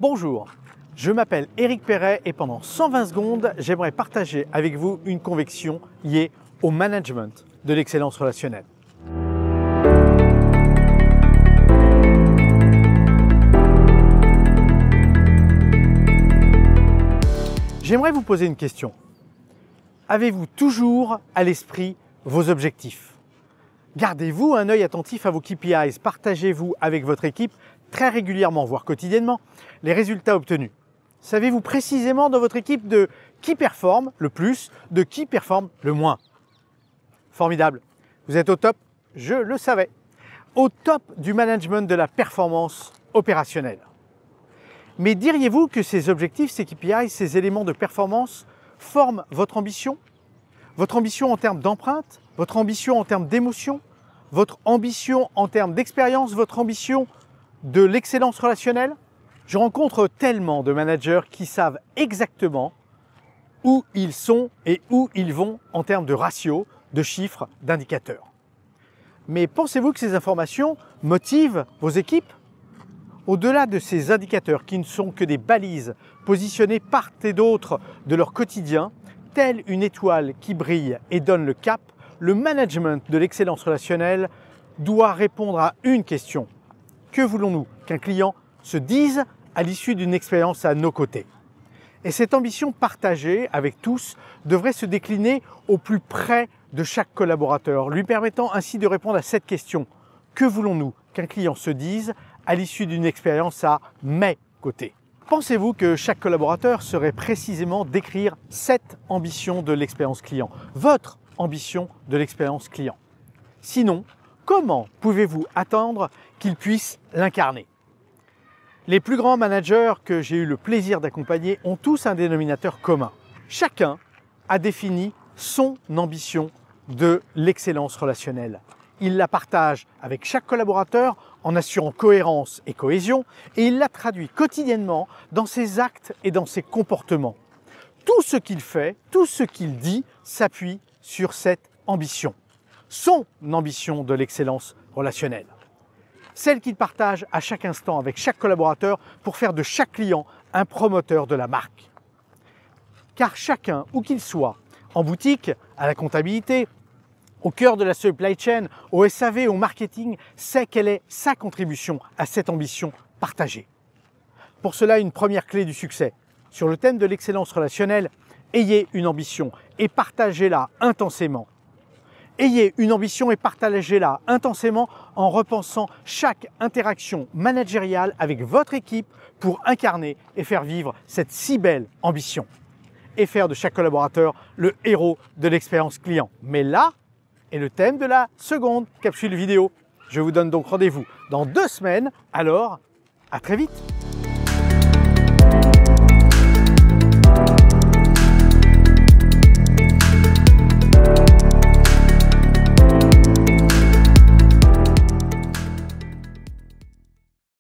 Bonjour, je m'appelle Éric Perret et pendant 120 secondes, j'aimerais partager avec vous une conviction liée au management de l'excellence relationnelle. J'aimerais vous poser une question. Avez-vous toujours à l'esprit vos objectifs? Gardez-vous un œil attentif à vos KPIs, partagez-vous avec votre équipe très régulièrement, voire quotidiennement, les résultats obtenus. Savez-vous précisément dans votre équipe de qui performe le plus, de qui performe le moins? Formidable, vous êtes au top, je le savais. Au top du management de la performance opérationnelle. Mais diriez-vous que ces objectifs, ces KPIs, ces éléments de performance forment votre ambition? Votre ambition en termes d'empreinte, votre ambition en termes d'émotion, votre ambition en termes d'expérience, votre ambition de l'excellence relationnelle? Je rencontre tellement de managers qui savent exactement où ils sont et où ils vont en termes de ratios, de chiffres, d'indicateurs. Mais pensez-vous que ces informations motivent vos équipes? Au-delà de ces indicateurs qui ne sont que des balises positionnées part et d'autre de leur quotidien, telle une étoile qui brille et donne le cap, le management de l'excellence relationnelle doit répondre à une question. Que voulons-nous qu'un client se dise à l'issue d'une expérience à nos côtés? Et cette ambition partagée avec tous devrait se décliner au plus près de chaque collaborateur, lui permettant ainsi de répondre à cette question. Que voulons-nous qu'un client se dise à l'issue d'une expérience à mes côtés? Pensez-vous que chaque collaborateur saurait précisément décrire cette ambition de l'expérience client, votre ambition de l'expérience client? Sinon, comment pouvez-vous attendre qu'il puisse l'incarner? Les plus grands managers que j'ai eu le plaisir d'accompagner ont tous un dénominateur commun. Chacun a défini son ambition de l'excellence relationnelle. Il la partage avec chaque collaborateur en assurant cohérence et cohésion et il la traduit quotidiennement dans ses actes et dans ses comportements. Tout ce qu'il fait, tout ce qu'il dit s'appuie sur cette ambition. Son ambition de l'excellence relationnelle. Celle qu'il partage à chaque instant avec chaque collaborateur pour faire de chaque client un promoteur de la marque. Car chacun, où qu'il soit, en boutique, à la comptabilité, au cœur de la supply chain, au SAV, au marketing, sait quelle est sa contribution à cette ambition partagée. Pour cela, une première clé du succès. Sur le thème de l'excellence relationnelle, ayez une ambition et partagez-la intensément. Ayez une ambition et partagez-la intensément en repensant chaque interaction managériale avec votre équipe pour incarner et faire vivre cette si belle ambition. Et faire de chaque collaborateur le héros de l'expérience client. Mais là est le thème de la seconde capsule vidéo. Je vous donne donc rendez-vous dans 2 semaines, alors à très vite!